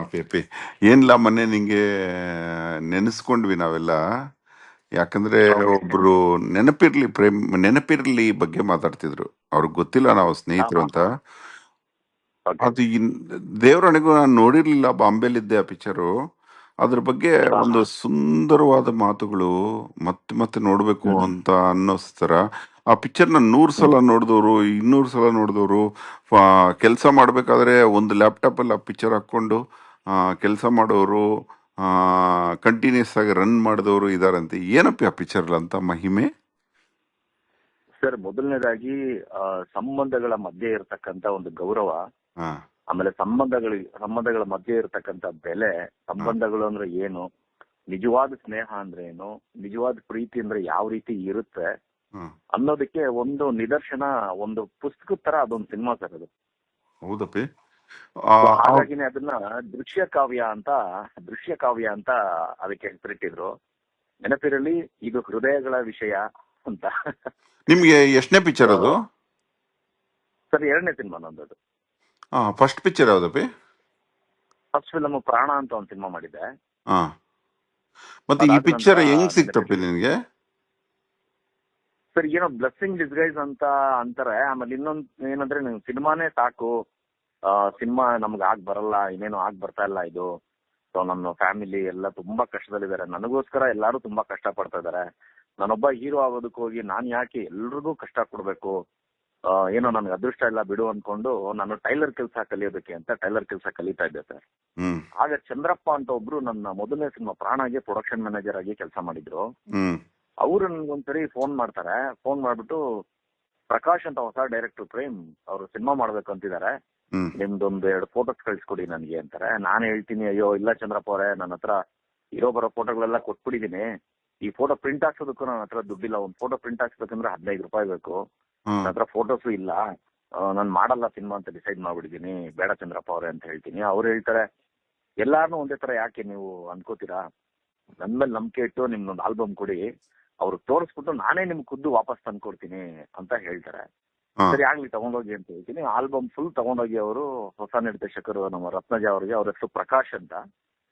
ಅಪ್ಪಿ ಅಪ್ಪಿ ಏನಿಲ್ಲ, ಮೊನ್ನೆ ನಿಂಗೆ ನೆನೆಸ್ಕೊಂಡ್ವಿ ನಾವೆಲ್ಲ. ಯಾಕಂದ್ರೆ ಓಕೆ ಒಬ್ರು ನೆನಪಿರ್ಲಿ ಬಗ್ಗೆ ಮಾತಾಡ್ತಿದ್ರು. ಅವ್ರಿಗೆ ಗೊತ್ತಿಲ್ಲ ನಾವು ಸ್ನೇಹಿತರು ಅಂತ. ಓಕೆ ಅದು ದೇವರಣಿಗೂ ನಾನು ನೋಡಿರ್ಲಿಲ್ಲ, ಬಾಂಬೆಲಿದ್ದೆ ಆ ಪಿಕ್ಚರು. ಅದ್ರ ಬಗ್ಗೆ ಒಂದು ಸುಂದರವಾದ ಮಾತುಗಳು, ಮತ್ತೆ ಮತ್ತೆ ನೋಡ್ಬೇಕು ಅಂತ ಅನ್ನಿಸ್ತಾರ. ಆ ಪಿಕ್ಚರ್ನ 100 ಸಲ ನೋಡಿದವರು, 200 ಸಲ ನೋಡಿದವರು, ಕೆಲಸ ಮಾಡ್ಬೇಕಾದ್ರೆ ಒಂದು ಲ್ಯಾಪ್ಟಾಪಲ್ಲಿ ಆ ಪಿಕ್ಚರ್ ಹಾಕೊಂಡು ಕೆಲಸ ಮಾಡೋರು, ಕಂಟಿನ್ಯೂಸ್ ಆಗಿ ರನ್ ಮಾಡಿದವರು ಇದಾರಂತೆ. ಏನಪ್ಪ ಆ ಪಿಕ್ಚರ್ ಅಂತ ಮಹಿಮೆ? ಸರ್, ಮೊದಲನೇದಾಗಿ ಸಂಬಂಧಗಳ ಮಧ್ಯೆ ಇರತಕ್ಕಂತ ಒಂದು ಗೌರವ, ಹಾ ಆಮೇಲೆ ಸಂಬಂಧಗಳ ಮಧ್ಯೆ ಇರತಕ್ಕಂತ ಬೆಲೆ, ಸಂಬಂಧಗಳು ಅಂದ್ರೆ ಏನು, ನಿಜವಾದ ಸ್ನೇಹ ಅಂದ್ರೆ ಏನು, ನಿಜವಾದ ಪ್ರೀತಿ ಅಂದ್ರೆ ಯಾವ ರೀತಿ ಇರುತ್ತೆ ಹ್ಮ್ ಅನ್ನೋದಕ್ಕೆ ಒಂದು ನಿದರ್ಶನ, ಒಂದು ಪುಸ್ತಕದ ತರ ಅದೊಂದು ಸಿನಿಮಾ ಸರ್ ಅದು. ಹೌದಪ್ಪಿ. So ಹಾಗಾಗಿನೇ ಅದನ್ನ ದೃಶ್ಯ ಕಾವ್ಯ ಅಂತ ಅದಕ್ಕೆ ಹೆಸರಿಟ್ಟಿದ್ರು. ನೆನಪಿರಲಿ, ಇದು ಹೃದಯಗಳ ವಿಷಯ ಅಂತ. ನಿಮ್ಗೆ ಎಷ್ಟನೇ ಪಿಕ್ಚರ್ ಅದು? ಸರ್, 2ನೇ ಸಿನಿಮಾ ನಂದದು. ಫಸ್ಟ್ ಪಿಕ್ಚರ್ ಯಾವ್ದಪ್ಪಿ? ಫಸ್ಟ್ ಫಿಲಮ್ ಪ್ರಾಣ ಅಂತ ಒಂದು ಸಿನಿಮಾ ಮಾಡಿದ್ದೆ. ಹಾ ಮತ್ತೆ ಈ ಅದಾದ ಪಿಕ್ಚರ್ ನಂತರ ಹೆಂಗ್ ಸಿಕ್ತಪ್ಪಿ ನಿನ್ಗೆ? ಸರ್, ಏನೋ ಬ್ಲೆಸ್ಸಿಂಗ್ ಡಿಸ್ಗೈಸ್ ಅಂತ ಅಂತಾರೆ. ಆಮೇಲೆ ಇನ್ನೊಂದು ಏನಂದ್ರೆ, ನೀವು ಸಿನಿಮಾನೇ ಸಾಕು, ಸಿನಿಮಾ ನಮ್ಗೆ ಬರಲ್ಲ, ಇನ್ನೇನು ಬರ್ತಾ ಇಲ್ಲ ಇದು. ಸೊ ನನ್ನ ಫ್ಯಾಮಿಲಿ ಎಲ್ಲ ತುಂಬಾ ಕಷ್ಟದಲ್ಲಿದ್ದಾರೆ, ನನಗೋಸ್ಕರ ಎಲ್ಲಾರು ತುಂಬಾ ಕಷ್ಟ ಪಡ್ತಾ ಇದಾರೆ. ನಾನೊಬ್ಬ ಹೀರೋ ಆಗೋದಕ್ಕೆ ಹೋಗಿ ನಾನ್ ಯಾಕೆ ಎಲ್ರಿಗೂ ಕಷ್ಟ ಕೊಡ್ಬೇಕು, ಏನೋ ನನ್ಗೆ ಅದೃಷ್ಟ ಇಲ್ಲ ಬಿಡು ಅನ್ಕೊಂಡು ನಾನು ಟೈಲರ್ ಕೆಲಸ ಕಲಿಯೋದಕ್ಕೆ ಅಂತ ಟೈಲರ್ ಕೆಲಸ ಕಲಿತಾ ಇದ್ದೆ ಸರ್. ಆಗ ಚಂದ್ರಪ್ಪ ಅಂತ ಒಬ್ರು ನನ್ನ ಮೊದಲನೇ ಸಿನಿಮಾ ಪ್ರಾಣಗೆ ಪ್ರೊಡಕ್ಷನ್ ಮ್ಯಾನೇಜರ್ ಆಗಿ ಕೆಲಸ ಮಾಡಿದ್ರು. ಅವ್ರು ನನ್ಗೊಂದ್ಸರಿ ಫೋನ್ ಮಾಡ್ತಾರೆ. ಫೋನ್ ಮಾಡ್ಬಿಟ್ಟು, ಪ್ರಕಾಶ್ ಅಂತ ಹೊಸ ಡೈರೆಕ್ಟರ್ ಪ್ರೇಮ್ ಅವರು ಸಿನಿಮಾ ಮಾಡ್ಬೇಕು ಅಂತಿದ್ದಾರೆ, ನಿಮ್ದೊಂದು 2 ಫೋಟೋಸ್ ಕಳ್ಸಿಕೊಡಿ ನನ್ಗೆ ಅಂತಾರೆ. ನಾನು ಹೇಳ್ತೀನಿ, ಅಯ್ಯೋ ಇಲ್ಲ ಚಂದ್ರಪ್ಪ ಅವರೇ, ನನ್ನ ಹತ್ರ ಇರೋ ಬರೋ ಫೋಟೋಗಳೆಲ್ಲ ಕೊಟ್ಬಿಟ್ಟಿದೀನಿ, ಈ ಫೋಟೋ ಪ್ರಿಂಟ್ ಹಾಕ್ಸೋದಕ್ಕೂ ನನ್ನ ಹತ್ರ ದುಡ್ಡಿಲ್ಲ, ಒಂದು ಫೋಟೋ ಪ್ರಿಂಟ್ ಹಾಕ್ಸ್ಬೇಕಂದ್ರೆ 15 ರೂಪಾಯಿ ಬೇಕು, ನನ್ನ ಹತ್ರ ಫೋಟೋಸು ಇಲ್ಲ, ನಾನು ಮಾಡಲ್ಲ ಸಿನಿಮಾ ಅಂತ ಡಿಸೈಡ್ ಮಾಡ್ಬಿಟ್ಟಿದೀನಿ, ಬೇಡ ಚಂದ್ರಪ್ಪ ಅವರೇ ಅಂತ ಹೇಳ್ತೀನಿ. ಅವ್ರು ಹೇಳ್ತಾರೆ, ಎಲ್ಲಾರನ್ನೂ ಒಂದೇ ತರ ಯಾಕೆ ನೀವು ಅನ್ಕೋತೀರಾ, ನನ್ ಮೇಲೆ ನಂಬಿಕೆ ಇಟ್ಟು ನಿಮ್ದೊಂದು ಆಲ್ಬಮ್ ಕೊಡಿ, ಅವ್ರಿಗೆ ತೋರಿಸ್ಬಿಟ್ಟು ನಾನೇ ನಿಮ್ಗೆ ಖುದ್ದು ವಾಪಸ್ ತಂದ್ಕೊಡ್ತೀನಿ ಅಂತ ಹೇಳ್ತಾರೆ. ಸರಿ ಆಗ್ಲಿ, ತಗೊಂಡೋಗಿ ಅಂತ ಹೇಳ್ತೀನಿ. ಆಲ್ಬಮ್ ಫುಲ್ ತಗೊಂಡೋಗಿ ಅವರು ಹೊಸ ನಿರ್ದೇಶಕರು ನಮ್ಮ ರತ್ನಜ ಅವರಿಗೆ, ಅವ್ರ ಹೆಸರು ಪ್ರಕಾಶ್ ಅಂತ,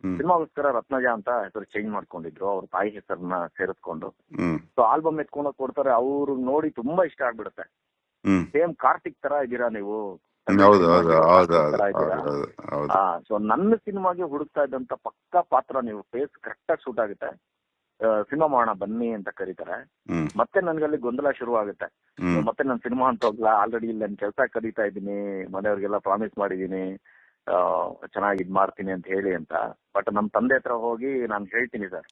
ಸಿನಿಮಾಗೋಸ್ಕರ ರತ್ನಜ ಅಂತ ಹೆಸರು ಚೇಂಜ್ ಮಾಡ್ಕೊಂಡಿದ್ರು, ಅವ್ರ ತಾಯಿ ಹೆಸರನ್ನ ಸೇರಿಸ್ಕೊಂಡು. ಸೊ ಆಲ್ಬಮ್ ಎತ್ಕೊಂಡೋಗಿ ಕೊಡ್ತಾರೆ. ಅವ್ರು ನೋಡಿ ತುಂಬಾ ಇಷ್ಟ ಆಗ್ಬಿಡುತ್ತೆ. ಸೇಮ್ ಕಾರ್ತಿಕ್ ತರ ಇದ್ದೀರಾ ನೀವು, ಸೊ ನನ್ನ ಸಿನಿಮಾಗೆ ಹುಡುಕ್ತಾ ಇದ್ದಂತ ಪಕ್ಕಾ ಪಾತ್ರ ನೀವು, ಫೇಸ್ ಕರೆಕ್ಟ್ ಆಗಿ ಸೂಟ್ ಆಗುತ್ತೆ, ಸಿನಿಮಾ ಮಾಡೋಣ ಬನ್ನಿ ಅಂತ ಕರೀತಾರೆ. ಮತ್ತೆ ನನ್ಗಲ್ಲಿ ಗೊಂದಲ ಶುರು ಆಗುತ್ತೆ. ಮತ್ತೆ ನಾನು ಸಿನಿಮಾ ಅಂತ ಹೋಗ್ಲಾ, ಆಲ್ರೆಡಿ ಇಲ್ಲಿ ನನ್ ಕೆಲಸ ಕರೀತಾ ಇದ್ದೀನಿ, ಮನೆಯವ್ರಿಗೆಲ್ಲ ಪ್ರಾಮಿಸ್ ಮಾಡಿದೀನಿ ಚೆನ್ನಾಗಿ ಇದ್ ಮಾಡ್ತೀನಿ ಅಂತ ಹೇಳಿ ಅಂತ. ಬಟ್ ನಮ್ ತಂದೆ ಹತ್ರ ಹೋಗಿ ನಾನು ಹೇಳ್ತೀನಿ, ಸರ್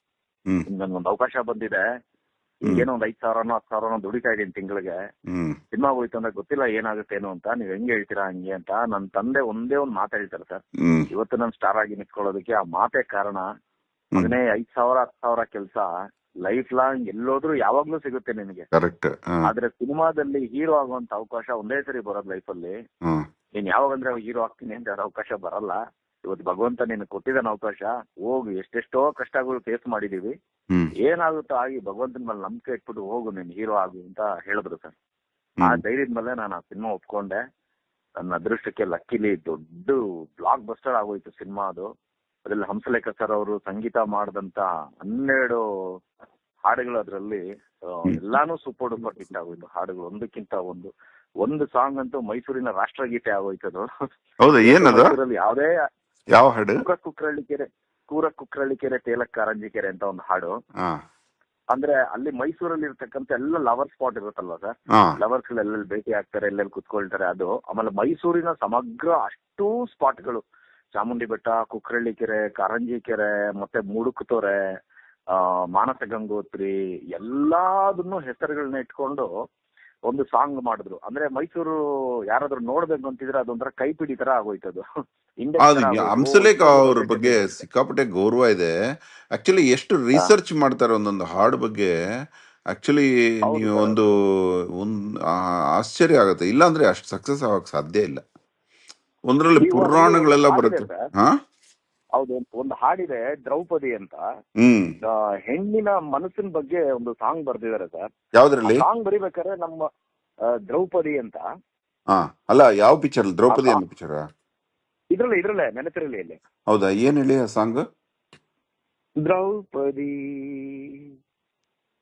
ನನ್ಗೊಂದು ಅವಕಾಶ ಬಂದಿದೆ, ಏನೋ ಒಂದು 5,000 10,000 ದುಡಿತಾ ಇದೀನಿ ತಿಂಗಳಿಗೆ, ಸಿನಿಮಾ ಹೋಯ್ತು ಅಂದ್ರೆ ಗೊತ್ತಿಲ್ಲ ಏನಾಗುತ್ತೇನೋ ಅಂತ, ನೀವ್ ಹೆಂಗ್ ಹೇಳ್ತೀರಾ ಹಂಗೆ ಅಂತ. ನನ್ ತಂದೆ ಒಂದೇ ಒಂದ್ ಮಾತು ಹೇಳ್ತಾರೆ ಸರ್, ಇವತ್ತು ನಾನು ಸ್ಟಾರ್ ಆಗಿ ನಿಂತ್ಕೊಳ್ಳೋದಕ್ಕೆ ಆ ಮಾತೇ ಕಾರಣ. ಮಗನೇ, 5,000 10,000 ಕೆಲಸ ಲೈಫ್ ಲಾಂಗ್ ಎಲ್ಲೋದ್ರೂ ಯಾವಾಗ್ಲೂ ಸಿಗುತ್ತೆ ನಿನಗೆ, ಆದ್ರೆ ಸಿನಿಮಾದಲ್ಲಿ ಹೀರೋ ಆಗುವಂತ ಅವಕಾಶ ಒಂದೇ ಸರಿ ಬರೋದು ಲೈಫಲ್ಲಿ. ನೀನ್ ಯಾವಾಗಂದ್ರೆ ಹೀರೋ ಆಗ್ತೀನಿ ಅಂತ ಅವಕಾಶ ಬರಲ್ಲ. ಇವತ್ತು ಭಗವಂತ ನೀನು ಕೊಟ್ಟಿದ್ದಾನ ಅವಕಾಶ, ಹೋಗು, ಎಷ್ಟೆಷ್ಟೋ ಕಷ್ಟಗಳು ಫೇಸ್ ಮಾಡಿದೀವಿ, ಏನಾಗುತ್ತೋ ಆಗಿ ಭಗವಂತನ ಮೇಲೆ ನಂಬಿಕೆ ಇಟ್ಬಿಟ್ಟು ಹೋಗು, ನೀನ್ ಹೀರೋ ಆಗು ಅಂತ ಹೇಳಿದ್ರು ಸರ್. ಆ ಧೈರ್ಯದ ಮೇಲೆ ನಾನು ಆ ಸಿನಿಮಾ ಒಪ್ಕೊಂಡೆ. ನನ್ನ ಅದೃಷ್ಟಕ್ಕೆ ಲಕ್ಕಿಲಿ ದೊಡ್ಡ ಬ್ಲಾಕ್ ಬಸ್ಟರ್ ಆಗೋಯ್ತು ಸಿನಿಮಾ ಅದು. ಅದ್ರಲ್ಲಿ ಹಂಸಲೇಖ ಸರ್ ಅವರು ಸಂಗೀತ ಮಾಡಿದಂತ 12 ಹಾಡುಗಳು ಅದ್ರಲ್ಲಿ ಎಲ್ಲಾನು ಸೂಪರ್ ಡೂಪರ್ ಹಿಟ್ ಆಗೋಯ್ತು. ಹಾಡುಗಳು ಒಂದಕ್ಕಿಂತ ಒಂದು ಸಾಂಗ್ ಅಂತೂ ಮೈಸೂರಿನ ರಾಷ್ಟ್ರಗೀತೆ ಆಗೋಯ್ತದು. ಮೈಸೂರಲ್ಲಿ ಯಾವ್ದೇ ಯಾವ ಹಾಡು? ಕೂರ ಕುಕ್ರಳ್ಳಿಕೆರೆ ತೇಲಕ್ ಕಾರಂಜಿಕೆರೆ ಅಂತ ಒಂದು ಹಾಡು. ಅಂದ್ರೆ ಅಲ್ಲಿ ಮೈಸೂರಲ್ಲಿ ಇರ್ತಕ್ಕಂಥ ಎಲ್ಲ ಲವರ್ ಸ್ಪಾಟ್ ಇರುತ್ತಲ್ವಾ ಸರ್, ಲವರ್ಸ್ ಎಲ್ಲೆಲ್ಲಿ ಭೇಟಿ ಆಗ್ತಾರೆ, ಎಲ್ಲೆಲ್ಲಿ ಕುತ್ಕೊಳ್ತಾರೆ ಅದು. ಆಮೇಲೆ ಮೈಸೂರಿನ ಸಮಗ್ರ ಅಷ್ಟೂ ಸ್ಪಾಟ್ಗಳು, ಚಾಮುಂಡಿ ಬೆಟ್ಟ, ಕುಕ್ರಳ್ಳಿ ಕೆರೆ, ಕಾರಂಜಿ ಕೆರೆ, ಮತ್ತೆ ಮುಡುಕ್ತೊರೆ, ಮಾನಸ ಗಂಗೋತ್ರಿ, ಎಲ್ಲದನ್ನು ಹೆಸರುಗಳನ್ನ ಇಟ್ಕೊಂಡು ಒಂದು ಸಾಂಗ್ ಮಾಡಿದ್ರು. ಅಂದ್ರೆ ಮೈಸೂರು ಯಾರಾದ್ರೂ ನೋಡ್ಬೇಕು ಅಂತಿದ್ರೆ ಅದೊಂಥರ ಕೈಪಿಡಿ ತರ ಆಗೋಯ್ತದು. ಹಂಸಲೇಖ ಅವ್ರ ಬಗ್ಗೆ ಸಿಕ್ಕಾಪಟ್ಟೆ ಗೌರವ ಇದೆ. ಆಕ್ಚುಲಿ ಎಷ್ಟು ರಿಸರ್ಚ್ ಮಾಡ್ತಾರೆ ಒಂದೊಂದು ಹಾಡು ಬಗ್ಗೆ. ಆಕ್ಚುಲಿ ನೀವು ಒಂದು ಆಶ್ಚರ್ಯ ಆಗತ್ತೆ, ಇಲ್ಲಾಂದ್ರೆ ಅಷ್ಟು ಸಕ್ಸಸ್ ಆಗಕ್ ಸಾಧ್ಯ ಇಲ್ಲ. ಒಂದ್ರಲ್ಲಿ ಪುರಾಣಗಳೆಲ್ಲ ಬರುತ್ತೆ. ಹೌದು, ಒಂದು ಹಾಡಿದೆ ದ್ರೌಪದಿ ಅಂತ, ಹೆಣ್ಣಿನ ಮನಸ್ಸಿನ ಬಗ್ಗೆ ಒಂದು ಸಾಂಗ್ ಬರ್ದಿದ್ದಾರೆ ಸರ್. ಯಾವ್ದ್ರಲ್ಲಿ ಸಾಂಗ್ ಬರಿಬೇಕಾದ್ರೆ ನಮ್ಮ ದ್ರೌಪದಿ ಅಂತ. ಅಲ್ಲ, ಯಾವ ಪಿಕ್ಚರ್ ದ್ರೌಪದಿ ಅನ್ನೋ ಪಿಕ್ಚರ್? ಇದ್ರಲ್ಲೇ ನೆನಪಿರಲಿ ಇಲ್ಲಿ. ಹೌದಾ, ಏನ್ ಹೇಳಿ ಆ ಸಾಂಗ್? ದ್ರೌಪದಿ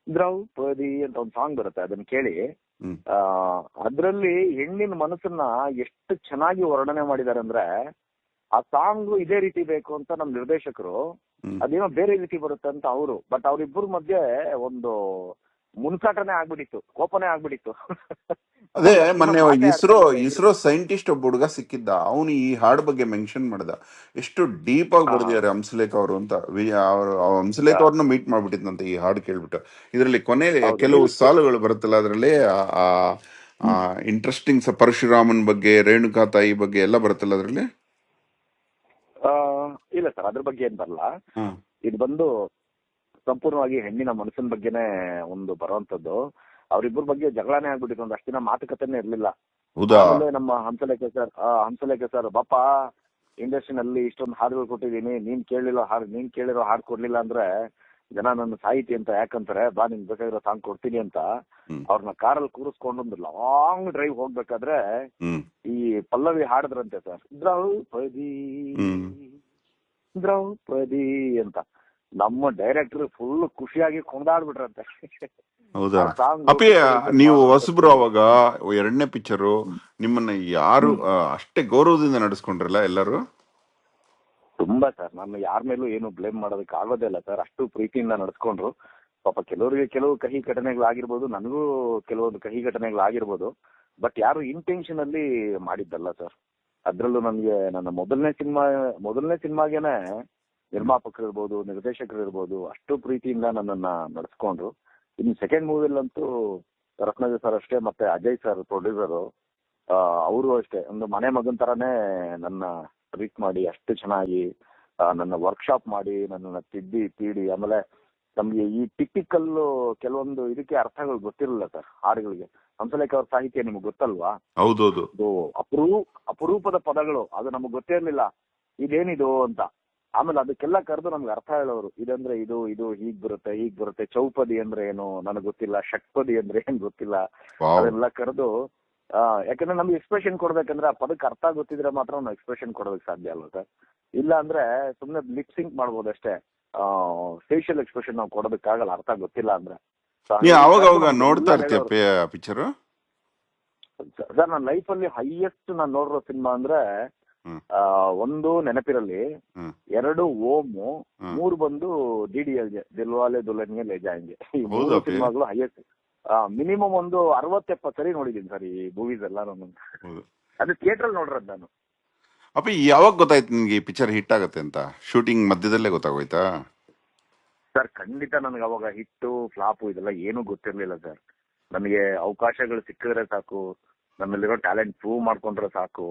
ದ್ರೌಪದಿ ಅಂತ ಒಂದು ಸಾಂಗ್ ಬರುತ್ತೆ, ಅದನ್ನ ಕೇಳಿ. ಹ್ಮ್ ಅದ್ರಲ್ಲಿ ಹೆಣ್ಣಿನ ಮನಸ್ಸನ್ನ ಎಷ್ಟು ಚೆನ್ನಾಗಿ ವರ್ಣನೆ ಮಾಡಿದ್ದಾರೆ ಅಂದ್ರೆ, ಆ ಸಾಂಗ್ ಇದೇ ರೀತಿ ಬೇಕು ಅಂತ ನಮ್ ನಿರ್ದೇಶಕರು, ಹ್ಮ್ ಅದೇನೋ ಬೇರೆ ರೀತಿ ಬರುತ್ತೆ ಅಂತ ಅವರು. ಬಟ್ ಅವ್ರಿಬ್ಬರ ಮಧ್ಯೆ ಒಂದು ಮುನ್ಸಾಟನೆ ಆಗ್ಬಿಟ್ಟಿತ್ತು, ಕೋಪನೇ ಆಗ್ಬಿಟ್ಟಿತ್ತು. ಅದೇ ನಮ್ಗೆ ಆ ಸಿನಿಮಾ ಮೊನ್ನೆ ಮಾತೇ ಅರ್ಥ ಆಗಿಲ್ಲ ಇಬ್ರು. ಇಸ್ರೋ ಸೈಂಟಿಸ್ಟ್ ಒಬ್ಬ ಹುಡುಗ ಸಿಕ್ಕಿದ್ದ, ಅವನು ಈ ಹಾಡ್ ಬಗ್ಗೆ ಮೆನ್ಷನ್ ಮಾಡ್ದ. ಎಷ್ಟು ಡೀಪ್ ಆಗಿ ಹಾ ಬರ್ದಿದ್ದಾರೆ ಹಂಸಲೇಖ ಅವರು ಅಂತ. ಹಂಸಲೇಖ ಅವ್ರನ್ನ ಮೀಟ್ ಮಾಡ್ಬಿಟ್ಟಿದ್ನಂತೆ ಈ ಹಾಡು ಕೇಳ್ಬಿಟ್ಟು. ಇದರಲ್ಲಿ ಕೊನೆ ಹೌದು ಕೆಲವು ಸಾಲುಗಳು ಬರುತ್ತಲ್ಲ, ಅದರಲ್ಲಿ ಇಂಟ್ರೆಸ್ಟಿಂಗ್ ಪರಶುರಾಮನ್ ಬಗ್ಗೆ, ರೇಣುಕಾ ತಾಯಿ ಬಗ್ಗೆ ಎಲ್ಲ ಬರುತ್ತಲ್ಲ ಅದರಲ್ಲಿ. ಆ, ಇಲ್ಲ ಸರ್, ಅದ್ರ ಬಗ್ಗೆ ಏನ್ ಬರಲ್ಲ. ಹ್ಮ್ ಇದು ಬಂದು ಸಂಪೂರ್ಣವಾಗಿ ಹೆಣ್ಣಿನ ಮನಸ್ಸಿನ ಬಗ್ಗೆನೆ ಒಂದು ಬರುವಂತದ್ದು. ಅವ್ರಿಬ್ಬರ ಬಗ್ಗೆ ಜಗಳಾನೇ ಆಗ್ಬಿಟ್ಟಿತ್ತು, ಒಂದಷ್ಟು ದಿನ ಮಾತುಕತೆನೇ ಇರ್ಲಿಲ್ಲ. ಹೌದಾ? ಆಮೇಲೆ ನಮ್ಮ ಹಂಸಲೇಖ ಸರ್ ಬಾಪ, ಇಂಡಸ್ಟ್ರಿನಲ್ಲಿ ಇಷ್ಟೊಂದು ಹಾಡುಗಳು ಕೊಟ್ಟಿದ್ದೀನಿ, ನೀನ್ ಕೇಳಿರೋ ಹಾಡು ಕೊಡ್ಲಿಲ್ಲ ಅಂದ್ರೆ ಜನ ನನ್ನ ಸಾಹಿತಿ ಅಂತ ಯಾಕಂತಾರೆ, ಬಾ ನಿನ್ ಬೇಕಾಗಿರೋ ಸಾಂಗ್ ಕೊಡ್ತೀನಿ ಅಂತ ಹ್ಮ್ ಅವ್ರನ್ನ ಕಾರಲ್ಲಿ ಕೂರಿಸ್ಕೊಂಡು ಒಂದು ಲಾಂಗ್ ಡ್ರೈವ್ ಹೋಗ್ಬೇಕಾದ್ರೆ ಹ್ಮ್ ಈ ಪಲ್ಲವಿ ಹಾಡಿದ್ರಂತೆ ಸರ್, ದ್ರೌಪದಿ ಹ್ಮ್ ದ್ರೌಪದಿ ಅಂತ. ನಮ್ಮ ಡೈರೆಕ್ಟರ್ ಫುಲ್ ಖುಷಿಯಾಗಿ ಕೊಂಡಾಡ್ಬಿಟ್ರಂತೆ. ಹೌದಾ? ಆ ಸಾಂಗ್ ಅಪ್ಪಿ, ನೀವು ಹೊಸಬ್ರು ಅವಾಗ, ಎರಡನೇ ಪಿಕ್ಚರು, ನಿಮ್ಮನ್ನ ಯಾರು ಅಷ್ಟೇ ಗೌರವದಿಂದ ನಡೆಸ್ಕೊಂಡ್ರಲ್ಲ ಎಲ್ಲರೂ? ತುಂಬಾ ಸರ್, ನಾನು ಯಾರ ಮೇಲೂ ಏನು ಬ್ಲೇಮ್ ಮಾಡೋದಕ್ಕೆ ಆಗೋದೇ ಇಲ್ಲ ಸರ್, ಅಷ್ಟು ಪ್ರೀತಿಯಿಂದ ನಡೆಸ್ಕೊಂಡ್ರು. ಪಾಪ ಕೆಲವರಿಗೆ ಕೆಲವು ಕಹಿ ಘಟನೆಗಳಾಗಿರ್ಬೋದು, ನನಗೂ ಕೆಲವೊಂದು ಕಹಿ ಘಟನೆಗಳಾಗಿರ್ಬೋದು, ಬಟ್ ಯಾರು ಇಂಟೆನ್ಷನ್ ಅಲ್ಲಿ ಮಾಡಿದ್ದಲ್ಲ ಸರ್. ಅದ್ರಲ್ಲೂ ನನ್ಗೆ ನನ್ನ ಮೊದಲನೇ ಸಿನಿಮಾಗೇನೆ ನಿರ್ಮಾಪಕರು ಇರ್ಬೋದು, ನಿರ್ದೇಶಕರು ಇರ್ಬೋದು, ಅಷ್ಟು ಪ್ರೀತಿಯಿಂದ ನನ್ನನ್ನ ನಡೆಸ್ಕೊಂಡ್ರು. ಇನ್ನು ಸೆಕೆಂಡ್ ಮೂವಿಲಂತೂ ರತ್ನಜ ಸರ್ ಅಷ್ಟೇ, ಮತ್ತೆ ಅಜಯ್ ಸರ್ ಪ್ರೊಡ್ಯೂಸರು, ಅವರು ಅಷ್ಟೇ ಒಂದು ಮನೆ ಮಗನ್ ತರಾನೇ ನನ್ನ ಟ್ರೀಟ್ ಮಾಡಿ ಅಷ್ಟು ಚೆನ್ನಾಗಿ ನನ್ನ ವರ್ಕ್ಶಾಪ್ ಮಾಡಿ ನನ್ನನ್ನ ತೀಡಿ. ಆಮೇಲೆ ನಮ್ಗೆ ಈ ಟಿಪಿಕಲ್ ಕೆಲವೊಂದು ಇದಕ್ಕೆ ಅರ್ಥಗಳು ಗೊತ್ತಿರಲಿಲ್ಲ ಸರ್ ಹಾಡುಗಳಿಗೆ. ಹಂಸಲೇಖ ಅವ್ರ ಸಾಹಿತ್ಯ ನಿಮ್ಗೆ ಗೊತ್ತಲ್ವಾ? ಹೌದೌದು. ಇದು ಅಪರೂಪದ ಪದಗಳು, ಅದು ನಮಗ್ ಗೊತ್ತೇ ಇರ್ಲಿಲ್ಲ ಇದೇನಿದು ಅಂತ. ಆಮೇಲೆ ಅದಕ್ಕೆಲ್ಲ ಕರೆದು ನಮ್ಗೆ ಅರ್ಥ ಹೇಳೋರು, ಇದಂದ್ರೆ ಇದು ಹೀಗ್ ಬರುತ್ತೆ, ಚೌಪದಿ ಅಂದ್ರೆ ಏನು ನನಗ್ ಗೊತ್ತಿಲ್ಲ, ಷಟ್ಪದಿ ಅಂದ್ರೆ ಏನ್ ಗೊತ್ತಿಲ್ಲ, ಅದೆಲ್ಲ ಕರೆದು. ಯಾಕಂದ್ರೆ ನಮ್ಗೆ ಎಕ್ಸ್ಪ್ರೆಷನ್ ಕೊಡ್ಬೇಕಂದ್ರೆ ಆ ಪದಕ್ಕೆ ಅರ್ಥ ಗೊತ್ತಿದ್ರೆ ಮಾತ್ರ ನಾವು ಎಕ್ಸ್ಪ್ರೆಷನ್ ಕೊಡೋದಕ್ಕೆ ಸಾಧ್ಯ ಅಲ್ವಾ ಸರ್. ಇಲ್ಲ ಅಂದ್ರೆ ಸುಮ್ನೆ ಲಿಪ್ ಸಿಂಕ್ ಮಾಡ್ಬೋದು ಅಷ್ಟೇ, ಫೇಶಿಯಲ್ ಎಕ್ಸ್ಪ್ರೆಷನ್ ನಾವು ಕೊಡೋದಕ್ಕಾಗಲ್ಲ ಅರ್ಥ ಗೊತ್ತಿಲ್ಲ ಅಂದ್ರೆ. ಅವಾಗ ನೋಡ್ತಾ ಇರ್ತೀಯ ಪಿಕ್ಚರ್? ಸರ್, ನನ್ನ ಲೈಫಲ್ಲಿ ಹೈಯೆಸ್ಟ್ ನಾನು ನೋಡಿರೋ ಸಿನಿಮಾ ಅಂದ್ರೆ ಒಂದು ನೆನಪಿರಲಿ, 2 ಓಮು, 3 ಬಂದು DDLJ, ದಿಲ್ವಾಲೆ ದುಲ್ಹನಿಯಾ ಲೇ ಜಾಯೆಂಗೆ. ಈ 3 ಸಿನಿಮಾಗಳು ಹೈಯೆಸ್ಟ್. ಮಿನಿಮಮ್ ಒಂದು 60-70 ಸರಿ ನೋಡಿದೀನಿ ಸರ್ ಈ ಮೂವೀಸ್ ಎಲ್ಲ. ಅದು ಥಿಯೇಟರ್ ಅಲ್ಲಿ ನೋಡಿರೋದು ನಾನು. ಅಪ್ಪ, ಯಾವಾಗ ಗೊತ್ತಾಯ್ತು ನಿನ್ಗೆ ಈ ಪಿಕ್ಚರ್ ಹಿಟ್ ಆಗತ್ತೆ ಅಂತ? ಶೂಟಿಂಗ್ ಮಧ್ಯದಲ್ಲೇ ಗೊತ್ತಾಗೋಯ್ತಾ? ಸರ್ ಖಂಡಿತ ನನಗೆ ಅವಾಗ ಹಿಟ್ಟು ಫ್ಲಾಪು ಇದೆಲ್ಲ ಏನೂ ಗೊತ್ತಿರ್ಲಿಲ್ಲ ಸರ್. ನನಗೆ ಅವಕಾಶಗಳು ಸಿಕ್ಕಿದ್ರೆ ಸಾಕು, ನಮ್ಮಲ್ಲಿರೋ ಟ್ಯಾಲೆಂಟ್ ಪ್ರೂವ್ ಮಾಡ್ಕೊಂಡ್ರೆ ಸಾಕು,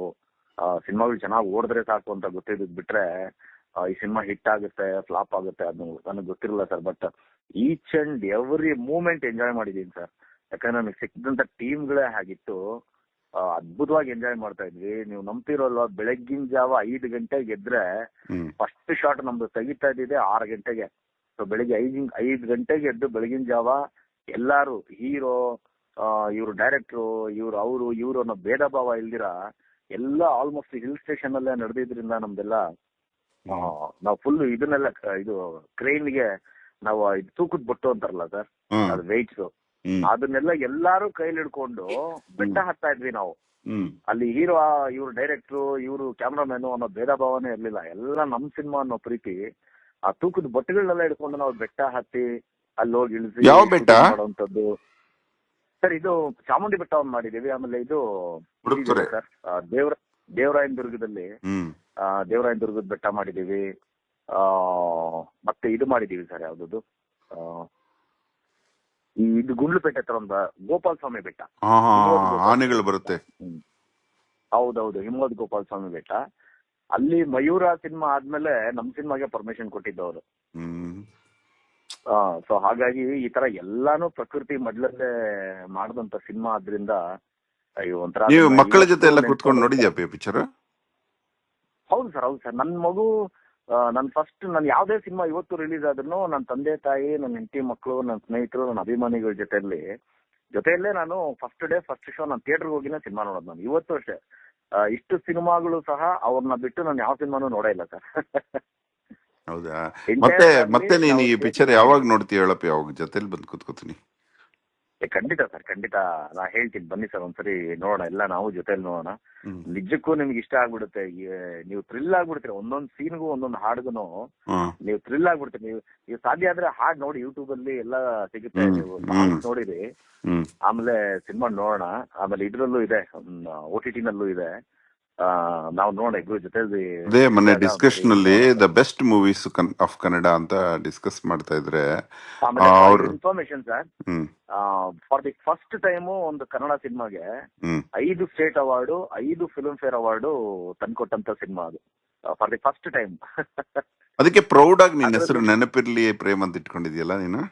ಸಿನಿಮಾಗಳು ಚೆನ್ನಾಗಿ ಓಡಿದ್ರೆ ಸಾಕು ಅಂತ ಗೊತ್ತಿದ್ ಬಿಟ್ರೆ ಈ ಸಿನಿಮಾ ಹಿಟ್ ಆಗುತ್ತೆ ಫ್ಲಾಪ್ ಆಗುತ್ತೆ ಅದು ನನಗೆ ಗೊತ್ತಿರಲಿಲ್ಲ sir. But each and every moment enjoy ಮಾಡಿದೀನಿ ಸರ್. ಯಾಕಂದ್ರೆ ನನಗೆ ಸಿಕ್ಕಿದಂತ ಟೀಮ್ಗಳೇ ಹಾಗಿತ್ತು, ಅದ್ಭುತವಾಗಿ ಎಂಜಾಯ್ ಮಾಡ್ತಾ ಇದ್ವಿ. ನೀವು ನಂಬ್ತಿರೋಲ್ವಾ, ಬೆಳಗ್ಗಿನ ಜಾವ 5 ಗಂಟೆಗೆ ಗೆದ್ರೆ ಫಸ್ಟ್ ಶಾಟ್ ನಮ್ದು ತೆಗಿತಾ ಇದ್ದಿದೆ 6 ಗಂಟೆಗೆ. ಸೊ ಬೆಳಿಗ್ಗೆ 5 ಗಂಟೆಗೆ ಎದ್ದು ಬೆಳಗಿನ ಜಾವ ಎಲ್ಲಾರು ಹೀರೋ, ಇವ್ರು ಡೈರೆಕ್ಟ್ರು, ಇವ್ರು ಅನ್ನೋ ಭೇದ ಭಾವ ಇಲ್ದಿರ ಎಲ್ಲ ಆಲ್ಮೋಸ್ಟ್ ಹಿಲ್ ಸ್ಟೇಷನ್ ಅಲ್ಲೇ ನಡೆದಿದ್ರಿಂದ ನಮ್ದೆಲ್ಲ ನಾವು ಫುಲ್ ಇದನ್ನೆಲ್ಲ ಇದು ಕ್ರೇನ್ಗೆ ನಾವು ಇದು ತೂಕದ ಬೊಟ್ಟು ಅಂತಾರಲ್ಲ ಸರ್, ಅದು ವೆಯ್ಟ್ಸ್, ಅದನ್ನೆಲ್ಲ ಎಲ್ಲಾರು ಕೈಲಿ ಹಿಡ್ಕೊಂಡು ಬೆಟ್ಟ ಹತ್ತಾ ಇದ್ವಿ ನಾವು. ಅಲ್ಲಿ ಹೀರೋ, ಇವ್ರು ಡೈರೆಕ್ಟ್ರು, ಇವ್ರು ಕ್ಯಾಮ್ರಾಮನ್ ಅನ್ನೋ ಭೇದ ಭಾವನೆ ಇರ್ಲಿಲ್ಲ. ಎಲ್ಲ ನಮ್ ಸಿನಿಮಾ ಅನ್ನೋ ಪ್ರೀತಿ, ಆ ತೂಕದ ಬಟ್ಟೆಗಳನ್ನೆಲ್ಲ ಹಿಡ್ಕೊಂಡು ನಾವು ಬೆಟ್ಟ ಹತ್ತಿ ಅಲ್ಲಿ ಹೋಗಿ ಇಳಿಸಿ ಮಾಡುವಂತದ್ದು ಸರ್. ಇದು ಚಾಮುಂಡಿ ಬೆಟ್ಟ ಒಂದ್ ಮಾಡಿದೀವಿ. ಆಮೇಲೆ ಇದು ಸರ್ ದೇವರಾಯನದುರ್ಗದಲ್ಲಿ ದೇವರಾಯನದುರ್ಗದ ಬೆಟ್ಟ ಮಾಡಿದೀವಿ. ಮತ್ತೆ ಇದು ಮಾಡಿದೀವಿ ಸರ್, ಯಾವ್ದು ಇದು ಗುಂಡ್ಲುಪೇಟೆ ಹತ್ರ ಒಂದು ಗೋಪಾಲ ಸ್ವಾಮಿ ಬೆಟ್ಟ, ಆನೆಗಳು ಬರುತ್ತೆ. ಹೌದೌದು, ಹಿಮವದ್ ಗೋಪಾಲ ಸ್ವಾಮಿ ಬೆಟ್ಟ. ಅಲ್ಲಿ ಮಯೂರ ಸಿನಿಮಾ ಆದ್ಮೇಲೆ ನಮ್ ಸಿನಿಮಾಗೆ ಪರ್ಮಿಷನ್ ಕೊಟ್ಟಿದ್ದವರು. ಸೊ ಹಾಗಾಗಿ ಈ ತರ ಎಲ್ಲಾನು ಪ್ರಕೃತಿ ಮೊದಲಲ್ಲೇ ಮಾಡಿದಂತ ಸಿನಿಮಾ ಆದ್ರಿಂದ ಒಂಥರ. ಮಕ್ಕಳ ಜೊತೆ ಎಲ್ಲ ಕುತ್ಕೊಂಡು ನೋಡಿದ್ಯಾ ಪಿಕ್ಚರ್? ಹೌದು ಸರ್, ನನ್ ಮಗು, ನನ್ ಯಾವ್ದೇ ಸಿನಿಮಾ ಇವತ್ತು ರಿಲೀಸ್ ಆದ್ರೂ ನನ್ನ ತಂದೆ ತಾಯಿ, ನನ್ನ ಹೆಂಡತಿ ಮಕ್ಕಳು, ನನ್ನ ಸ್ನೇಹಿತರು, ನನ್ನ ಅಭಿಮಾನಿಗಳ ಜೊತೆಯಲ್ಲೇ ನಾನು ಫಸ್ಟ್ ಡೇ ಫಸ್ಟ್ ಶೋ ನಾನು ಥಿಯೇಟರ್ಗೆ ಹೋಗಿನೇ ಸಿನಿಮಾ ನೋಡೋದು. ನಾನು ಇವತ್ತು ಅಷ್ಟೇ ಇಷ್ಟು ಸಿನಿಮಾಗಳು ಸಹ ಅವ್ರನ್ನ ಬಿಟ್ಟು ನಾನು ಯಾವ ಸಿನಿಮಾನು ನೋಡೇ ಇಲ್ಲ ಸರ್. ಹೌದಾ? ಮತ್ತೆ ಎಂಟೈರ್ ಫ್ಯಾಮಿಲಿ ಮತ್ತೆ ನೀನು ನಾವು ಈ ಪಿಕ್ಚರ್ ಥಿಯೇಟರ್ಗೆ ಯಾವಾಗ ಹೋಗಿದ್ದೀವಿ. ನೋಡ್ತೀಯ ಹೇಳಪ್ಪ, ಯಾವಾಗ ಜೊತೆಲಿ ಬಂದು ಕೂತ್ಕೋತೀನಿ. ಖಂಡಿತ ಸರ್, ಖಂಡಿತ. ನಾ ಹೇಳ್ತೀನಿ ಬನ್ನಿ ಸರ್, ಒಂದ್ಸರಿ ನೋಡೋಣ, ಎಲ್ಲ ನಾವು ಜೊತೆಲಿ ನೋಡೋಣ. ಹ್ಮ್ ನಿಜಕ್ಕೂ ನಿಮ್ಗೆ ಇಷ್ಟ ಆಗ್ಬಿಡುತ್ತೆ. ನೀವು ಥ್ರಿಲ್ ಆಗ್ಬಿಡ್ತೀರ, ಒಂದೊಂದು ಸೀನ್ಗೂ ಒಂದೊಂದು ಹಾಡ್ಗೂ ಹ್ಮ್ ನೀವು ಥ್ರಿಲ್ ಆಗ್ಬಿಡ್ತೀರಿ. ನೀವು ಸಾಧ್ಯ ಆದ್ರೆ ಹಾಡ್ ನೋಡಿ, ಯೂಟ್ಯೂಬ್ ಅಲ್ಲಿ ಎಲ್ಲ ಸಿಗುತ್ತೆ, ಹ್ಮ್ ನೀವು ಹ್ಮ್ ಸಾಂಗ್ಸ್ ನೋಡಿರಿ. ಹ್ಮ್ ಆಮೇಲೆ ಸಿನಿಮಾ ನೋಡೋಣ. ಆಮೇಲೆ ಇದ್ರಲ್ಲೂ ಇದೆ, OTT ನಲ್ಲೂ ಇದೆ. ನಾವು ನೋಡೋಣ ಇಬ್ರು ಜೊತೆಲಿ ಅದೇ ಮೊನ್ನೆ ಸಿಕ್ಕಾಗ ಒಂದ್ಸರಿ ಡಿಸ್ಕಷನ್ ಅಲ್ಲಿ ನೋಡೋಣ ದ sir. Best movies of Kannada ಅಂತ ಡಿಸ್ಕಸ್ ಮಾಡ್ತಾ ಇದ್ರೆ ಆಮೇಲೆ ಫಾರ್ ಅವ್ರು your information sir, hmm for the first time ಒಂದು ಕನ್ನಡ ಸಿನಿಮಾಗೆ hmm 5 state award, 5 Filmfare award ತಂದ್ಕೊಟ್ಟಂತ ಸಿನಿಮಾ ಅದು, ಫಾರ್ ದಿ ಫಸ್ಟ್ ಟೈಮ್. ಅದಕ್ಕೆ ಪ್ರೌಡ್ ಆಗಿ ನಿನ್ನ ಹೆಸರು ಅದ್ರದ್ದು ನೆನಪಿರ್ಲಿ ಪ್ರೇಮ್ ಅಂತ ಇಟ್ಕೊಂಡಿದ್ಯಲ್ಲ ನೀನು.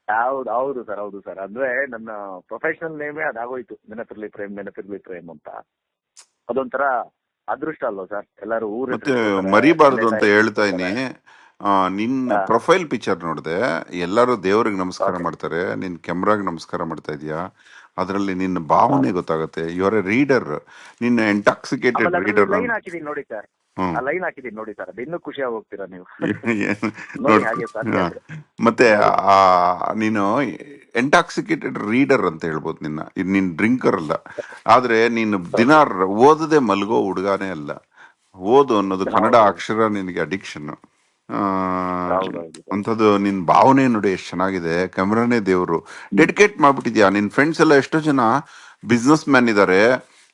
ಹೌದು ಹೌದು ಸರ್, ಹೌದು ಸರ್. ಅಂದ್ರೆ ನನ್ನ ಪ್ರೊಫೆಷನಲ್ ನೇಮೇ ಅದಾಗೋಯ್ತು, ನೆನಪಿರ್ಲಿ ಪ್ರೇಮ್, ನೆನಪಿರ್ಲಿ ಪ್ರೇಮ್ ಅಂತ. ಅದೊಂಥರ ಅದೃಷ್ಟ ಅಲ್ವಾ ಸರ್, ಎಲ್ಲರೂ ಊರ ಹೆಸರು ಮತ್ತೆ ಇಟ್ಕೋತಾರೆ, ತಂದೆ ಮರಿಬಾರ್ದು ಅಂತ ತಾಯಿ ಹೆಸರು ಹೇಳ್ತಾ ಇಟ್ಕೋತಾರೆ. ಇದೀನಿ. ನಿನ್ನ ಹಾ, ಪ್ರೊಫೈಲ್ ಪಿಕ್ಚರ್ ನೋಡಿದೆ, ಎಲ್ಲರೂ ದೇವ್ರಿಗೆ ನಮಸ್ಕಾರ ಓಕೆ. ಮಾಡ್ತಾರೆ, ನಿನ್ ಕೆಮ್ರಾಗ್ ನಮಸ್ಕಾರ ಮಾಡ್ತಾ ಇದೀಯಾ. ಅದರಲ್ಲಿ ನಿನ್ನ ಹಾ. ಭಾವನೆ ಗೊತ್ತಾಗುತ್ತೆ. ಯು ಆರ್ ಎ ರೀಡರ್, ನಿನ್ನ ಎಂಟಾಕ್ಸಿಕೇಟೆಡ್ ಆಮೇಲೆ ಅದ್ರಲ್ಲಿ ರೀಡರ್. ಲೈನ್ ಹಾಕಿದೀನಿ ನೋಡಿ ಸರ್, ಹ್ಮ್ ಆ ಲೈನ್ ಹಾಕಿದೀನಿ ನೋಡಿ ಸರ್, ಅದು ಇನ್ನೂ ಖುಷಿಯಾಗಿ ಹೋಗ್ತೀರಾ ನೀವು. ಏನ್ ನೋಡಿ ನೋಡ್ಕೊ. ಹಾಗೆ ಸಾಧ್ಯ ಆದ್ರೆ ಮತ್ತೆ ನೋಡಿ. ನೀನು ಎಂಟಾಕ್ಸಿಕೇಟೆಡ್ ರೀಡರ್ ಅಂತ ಹೇಳ್ಬೋದು ನಿನ್ನ. ಇದು ನೀನ್ ಡ್ರಿಂಕರ್ ಅಲ್ಲ, ಆದ್ರೆ ನೀನು ದಿನ ಓಕೆ. ಓದದೆ ಮಲಗೋ ಹುಡುಗಾನೇ ಅಲ್ಲ. ಓದು ಅನ್ನೋದು ಕನ್ನಡ ಹೌದೌದು ಅಕ್ಷರ ನಿನಗೆ ಅಡಿಕ್ಷನ್. ಆ ಹೌದೌದು ಸರ್. ಅಂಥದ್ದು ನಿನ್ ಭಾವನೆ ನೋಡಿ ಎಷ್ಟು ಚೆನ್ನಾಗಿದೆ. ಕ್ಯಾಮ್ರಾನೇ ದೇವ್ರು. ಹ್ಮ್ ಡೆಡಿಕೇಟ್ ಮಾಡ್ಬಿಟ್ಟಿದ್ಯಾ. ನಿನ್ ಫ್ರೆಂಡ್ಸ್ ಎಲ್ಲ ಎಷ್ಟೋ ಜನ ಬಿಸ್ನೆಸ್ ಮ್ಯಾನ್ ಇದಾರೆ,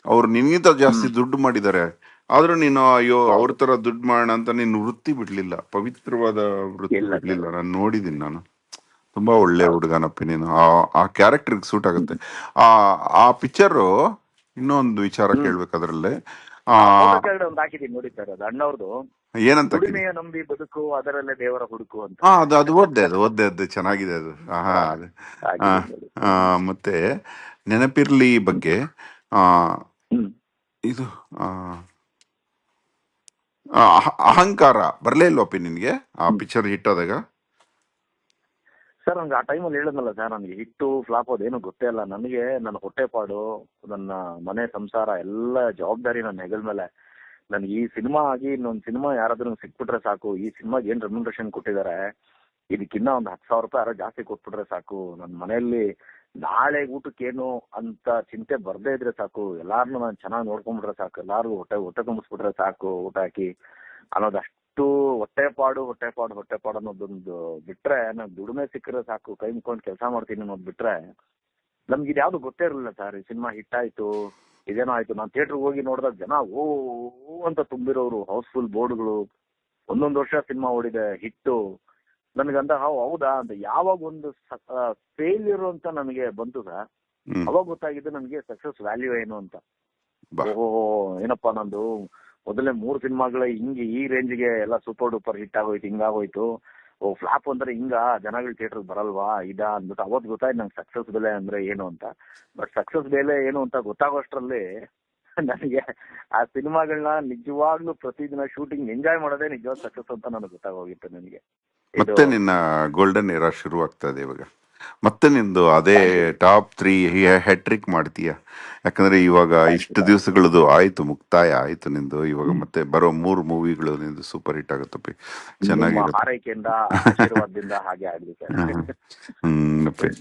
ಅವ್ರು ನಿನ್ಗಿಂತ ಜಾಸ್ತಿ ಹ್ಮ್ ದುಡ್ಡು ಮಾಡಿದ್ದಾರೆ. ಆದ್ರೂ ನೀನು ಅಯ್ಯೋ ಅವ್ರ ಹೌದು. ತರ ದುಡ್ಡು ಮಾಡೋಣ ಅಂತ ನೀನು ವೃತ್ತಿ ಬಿಡ್ಲಿಲ್ಲ, ಪವಿತ್ರವಾದ ವೃತ್ತಿ ಇಲ್ಲ ಸರ್. ಬಿಡ್ಲಿಲ್ಲ. ನಾನು ನೋಡಿದೀನಿ. ನಾನು ತುಂಬಾ ಒಳ್ಳೆ ಹೌದು. ಹುಡುಗನಪ್ಪ ನೀನು. ಆ ಕ್ಯಾರೆಕ್ಟರ್ಗೆ ಸೂಟ್ ಆಗುತ್ತೆ. ಆ ಆ ಪಿಕ್ಚರು. ಇನ್ನೊಂದು ವಿಚಾರ ಹ್ಮ್ ಕೇಳ್ಬೇಕು ಅದ್ರಲ್ಲಿ. ಆ ಆ ಫೋಟೋ ಕೆಳಗಡೆ ಒಂದು ಹಾಕಿದೀನಿ ನೋಡಿ ಸರ್, ಅದು ಅಣ್ಣವ್ರದ್ದು. ಏನಂತ ಹಾಕಿದಿ? ದುಡಿಮೆಯ ನಂಬಿ ಬದುಕು, ಅದರಲ್ಲೇ ದೇವರ ಹುಡುಕು ಅಂತ ಅದು ಓದ್ದೆ ಚೆನ್ನಾಗಿದೆ ಅದು. ಆ, ಅದು. ಆ, ಹಾಕಿದೀನಿ ನೋಡಿ. ಆ, ಮತ್ತೆ ನೆನಪಿರ್ಲಿ ಹ್ಮ್ ಬಗ್ಗೆ. ಆ ಹ್ಮ್. ಇದು ಆ, ಅಹಂಕಾರ ಬರ್ಲೇ ಇಲ್ವಪ್ಪಿ ನಿನ್ಗೆ ಆ ಹ್ಮ್. ಪಿಕ್ಚರ್ ಹಿಟ್ ಆದಾಗ? ಸರ್ ನನ್ಗೆ ಆ ಟೈಮಲ್ಲಿ ಹೇಳಿದ್ನಲ್ಲ ಸರ್, ನನಗೆ ಹಿಟ್ಟು ಫ್ಲಾಪ್ ಅದೇನು ಗೊತ್ತೇ ಇಲ್ಲ ನನಗೆ. ನನ್ನ ಹೊಟ್ಟೆಪಾಡು, ನನ್ನ ಮನೆ ಸಂಸಾರ ಎಲ್ಲ ಜವಾಬ್ದಾರಿ ನನ್ನ ಹೆಗಲ ಮೇಲೆ. ನನ್ಗೆ ಈ ಸಿನಿಮಾ ಆಗಿ ಇನ್ನೊಂದು ಸಿನಿಮಾ ಯಾರಾದ್ರೂ ಸಿಕ್ಬಿಟ್ರೆ ಸಾಕು, ಈ ಸಿನಿಮಾಗೆ ಏನ್ ರೆಮ್ಯುನರೇಷನ್ ಕೊಟ್ಟಿದ್ದಾರೆ ಇದಕ್ಕಿನ್ನ ಒಂದು 10,000 ರೂಪಾಯಿ ಯಾರೋ ಜಾಸ್ತಿ ಕೊಟ್ಬಿಟ್ರೆ ಸಾಕು, ನನ್ನ ಮನೆಯಲ್ಲಿ ನಾಳೆ ಊಟಕ್ಕೇನು ಅಂತ ಚಿಂತೆ ಬರ್ದೇ ಇದ್ರೆ ಸಾಕು, ಎಲ್ಲಾರನ್ನೂ ನಾನು ಚೆನ್ನಾಗಿ ನೋಡ್ಕೊಂಡ್ಬಿಟ್ರೆ ಸಾಕು, ಎಲ್ಲಾರ್ಗು ಹೊಟ್ಟೆ ತುಂಬಿಸ್ಬಿಟ್ರೆ ಸಾಕು ಊಟ ಹಾಕಿ ಅನ್ನೋದಷ್ಟು ಹೊಟ್ಟೆಪಾಡು ಅನ್ನೋದೊಂದು ಬಿಟ್ರೆ, ನನ್ ದುಡಿಮೆ ಸಿಕ್ಕರೆ ಸಾಕು, ಕೈ ಮುಕ್ಕೊಂಡು ಕೆಲಸ ಮಾಡ್ತೀನಿ ಅನ್ನೋದು ಬಿಟ್ರೆ ನಮ್ಗೆ ಇದ್ಯಾವ್ದು ಗೊತ್ತೇ ಇರಲಿಲ್ಲ ಸರ್. ಈ ಸಿನಿಮಾ ಹಿಟ್ ಆಯ್ತು, ಇದೇನೋ ಆಯ್ತು. ನಾನು ಥಿಯೇಟರ್ಗೆ ಹೋಗಿ ನೋಡಿದಾಗ ಜನ ಓ ಅಂತ ತುಂಬಿರೋರು, ಹೌಸ್ಫುಲ್ ಬೋರ್ಡ್ಗಳು. ಒಂದೊಂದು ವರ್ಷ ಸಿನಿಮಾ ಓಡಿದೆ, ಹಿಟ್ಟು. ನನಗಂತ ಹೌದಾ ಅಂತ ಯಾವಾಗ ಒಂದು ಫೇಲ್ಯೂರ್ ಅಂತ ನನಗೆ ಬಂತು ಸರ್, ಹ್ಮ್ ಅವಾಗ ಗೊತ್ತಾಗಿದ್ದು ನನಗೆ ಸಕ್ಸಸ್ ವ್ಯಾಲ್ಯೂ ಏನು ಅಂತ. ಬಾ. ಓಹೋ, ಏನಪ್ಪಾ ನಂದು ಮೊದಲೇ 3 ಸಿನಿಮಾಗಳ ಹಿಂಗೆ ಈ ರೇಂಜ್ಗೆ ಎಲ್ಲ ಸೂಪರ್ ಡೂಪರ್ ಹಿಟ್ ಆಗೋಯ್ತು, ಹಿಂಗಾಗೋಯ್ತು. ಓ ಫ್ಲಾಪ್ ಅಂದ್ರೆ ಹಿಂಗ, ಜನಗಳು ಥಿಯೇಟರ್ ಬರಲ್ವಾ ಅಂದ್ಬಿಟ್ಟು ಅವತ್ತು ಗೊತ್ತಾಯ್ತು ನಂಗೆ ಸಕ್ಸಸ್ ಬೆಲೆ ಅಂದ್ರೆ ಏನು ಅಂತ. ಬಟ್ ಸಕ್ಸಸ್ ಬೆಲೆ ಏನು ಅಂತ ಗೊತ್ತಾಗೋಷ್ಟ್ರಲ್ಲಿ ನನಗೆ ಆ ಸಿನಿಮಾಗಳನ್ನ ನಿಜವಾಗ್ಲೂ ಪ್ರತಿದಿನ ಶೂಟಿಂಗ್ ಎಂಜಾಯ್ ಮಾಡೋದೇ ನಿಜವಾದ ಸಕ್ಸಸ್ ಅಂತ ನನಗೆ ಗೊತ್ತಾಗೋಗಿತ್ತು ನನಗೆ. ಇದು ಮತ್ತೆ ನಿನ್ನ ಗೋಲ್ಡನ್ ಏರಾ ಶುರು ಆಗ್ತಾ ಇದೆ ಇವಾಗ. ಮತ್ತೆ ನಿಂದು ಅದೇ ಥ್ಯಾಂಕ್ ಯು ಟಾಪ್ 3 ಹ್ಯಾಟ್ರಿಕ್ ಮಾಡ್ತೀಯ. ಯಾಕಂದ್ರೆ ಇವಾಗ ಥ್ಯಾಂಕ್ ಯು ಇಷ್ಟು ಥ್ಯಾಂಕ್ ದಿವಸಗಳದು ಆಯ್ತು, ಮುಕ್ತಾಯ ಆಯ್ತು ನಿಂದು. ಇವಾಗ ಯು. ಮತ್ತೆ ಬರೋ 3 ಮೂವಿಗಳು ನಿಂದು ಸೂಪರ್ ಹಿಟ್ ಆಗುತ್ತಪ್ಪಿ, ನಿಮ್ಮ ಚೆನ್ನಾಗಿರುತ್ತೆ. ಹಾರೈಕೆಯಿಂದ ಆಶೀರ್ವಾದದಿಂದ ಹಾಗೆ ಆಗ್ಲಿ ಸರ್. ಅಪ್ಪಿ.